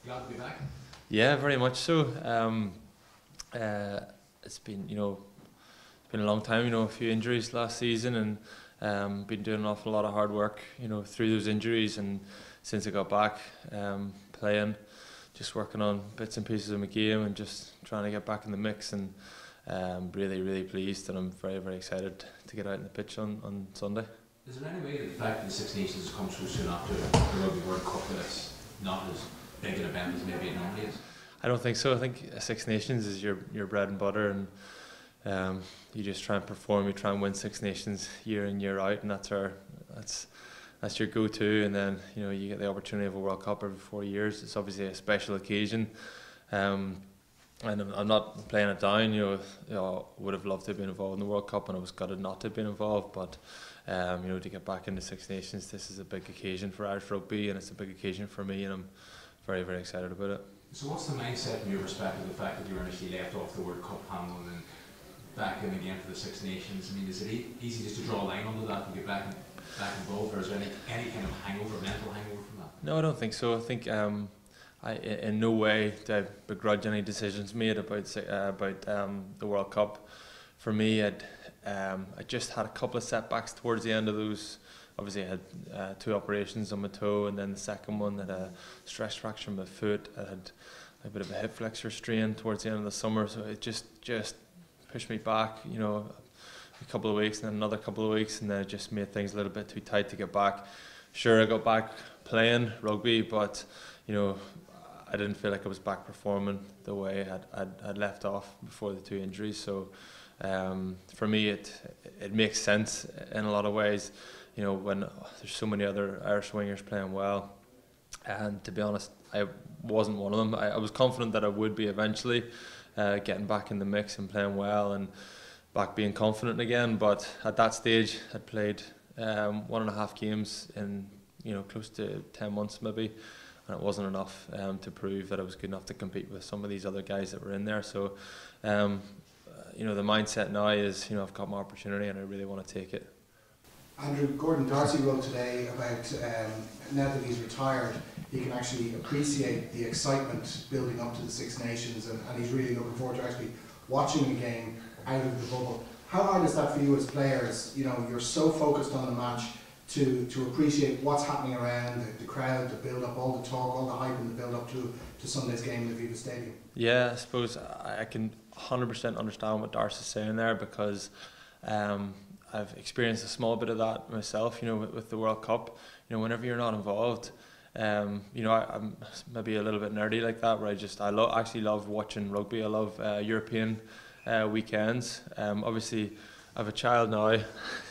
Glad to be back. Yeah, very much so. It's been, it's been a long time. A few injuries last season, and been doing an awful lot of hard work, through those injuries. And since I got back, playing, just working on bits and pieces of my game, and just trying to get back in the mix. And really, really pleased, and I'm very, very excited to get out on the pitch on Sunday. Is there any way that the fact that the Six Nations has come through soon after the Rugby World Cup that it's not as big an event as maybe it normally is? I don't think so. I think Six Nations is your bread and butter, and you just try and perform. You try and win Six Nations year in, year out, and that's your go-to. And then you get the opportunity of a World Cup every 4 years. It's obviously a special occasion, and I'm not playing it down. Would have loved to have been involved in the World Cup, and I was gutted not to have been involved. But to get back into Six Nations, this is a big occasion for Irish rugby, and it's a big occasion for me, and I'm very, very excited about it. So what's the mindset from your perspective, the fact that you were initially left off the World Cup panel and then back in again for the Six Nations? I mean, is it easy just to draw a line under that and get back involved, or is there any kind of mental hangover from that? No, I don't think so. I think I in no way do I begrudge any decisions made about the World Cup. For me, I just had a couple of setbacks towards the end of those. Obviously, I had 2 operations on my toe, and then the second one had a stress fracture in my foot. I had a bit of a hip flexor strain towards the end of the summer, so it just pushed me back, a couple of weeks, and then another couple of weeks, and then it just made things a little bit too tight to get back. Sure, I got back playing rugby, but I didn't feel like I was back performing the way I'd left off before the 2 injuries. So for me, it makes sense in a lot of ways. When there's so many other Irish wingers playing well, and to be honest, I wasn't one of them. I was confident that I would be eventually, getting back in the mix and playing well and back being confident again. But at that stage, I'd played 1.5 games in close to 10 months maybe, and it wasn't enough to prove that I was good enough to compete with some of these other guys that were in there. So the mindset now is I've got my opportunity and I really want to take it. Andrew, Gordon Darcy wrote today about now that he's retired, he can actually appreciate the excitement building up to the Six Nations, and he's really looking forward to actually watching the game out of the bubble. How hard is that for you as players? You're so focused on the match to appreciate what's happening around, the crowd, the build-up, all the talk, all the hype in the build-up to Sunday's game in the Aviva Stadium. Yeah, I suppose I can 100% understand what Darcy's saying there, because I've experienced a small bit of that myself, with the World Cup. Whenever you're not involved, I'm maybe a little bit nerdy like that, where I actually love watching rugby. I love European weekends. Obviously, I have a child now,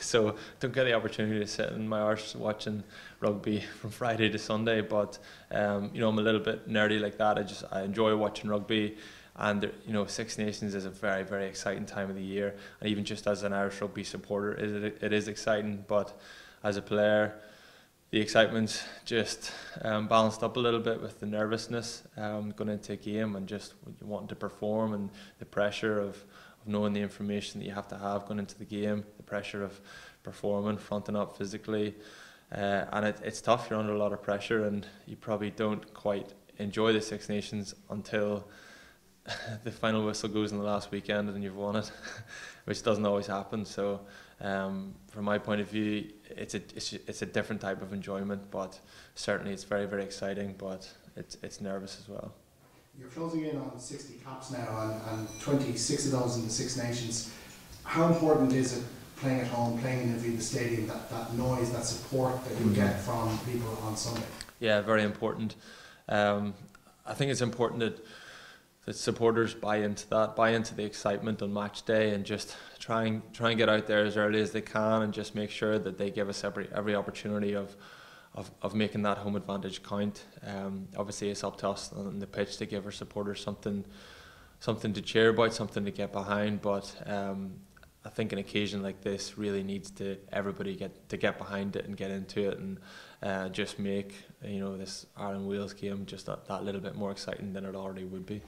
so don't get the opportunity to sit in my arse watching rugby from Friday to Sunday. But I'm a little bit nerdy like that. I enjoy watching rugby. And Six Nations is a very, very exciting time of the year, and even just as an Irish rugby supporter, it is exciting. But as a player, the excitement's just balanced up a little bit with the nervousness going into a game and just wanting to perform, and the pressure of knowing the information that you have to have going into the game, the pressure of performing, fronting up physically, and it's tough. You're under a lot of pressure, and you probably don't quite enjoy the Six Nations until the final whistle goes in the last weekend and you've won it, which doesn't always happen. So from my point of view, it's a different type of enjoyment, but certainly it's very, very exciting, but it's nervous as well. You're closing in on 60 caps now, and 26 of those in the Six Nations. How important is it playing at home, playing in the Aviva Stadium, that noise, that support that you get from people on Sunday? Yeah, very important. I think it's important that supporters buy into the excitement on match day, and just try and get out there as early as they can, and just make sure that they give us every opportunity of making that home advantage count. Obviously, it's up to us on the pitch to give our supporters something to cheer about, something to get behind. But I think an occasion like this really needs everybody get behind it and get into it, and just make this Ireland Wales game just that little bit more exciting than it already would be.